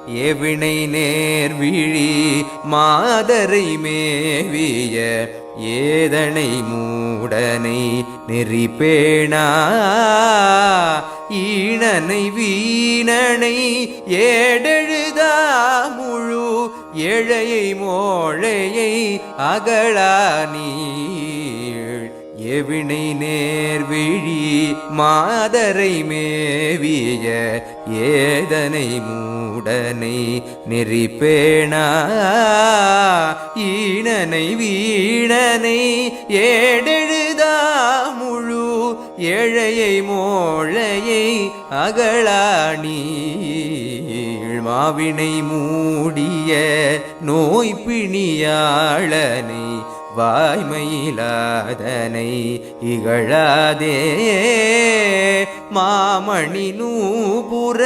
எவினை நேர்விழி மாதரை மேவிய ஏதனை மூடனை நெறிப்பேணா ஈனனை வீணனை ஏடெழுதா முழு ஏழையை மோழையை அகழா நீள் எவினை நேர்விழி மாதரை மேவிய ஏதனை மூடனை நெறிப்பேணா ஈனனை வீணனை ஏடெழுதா முழு ஏழையை மோழையை அகழா நீள் மாவினை மூடிய நோய் பிணியாளனை வாய்மையிலாதனை இகழாதே மாமணி நூபுர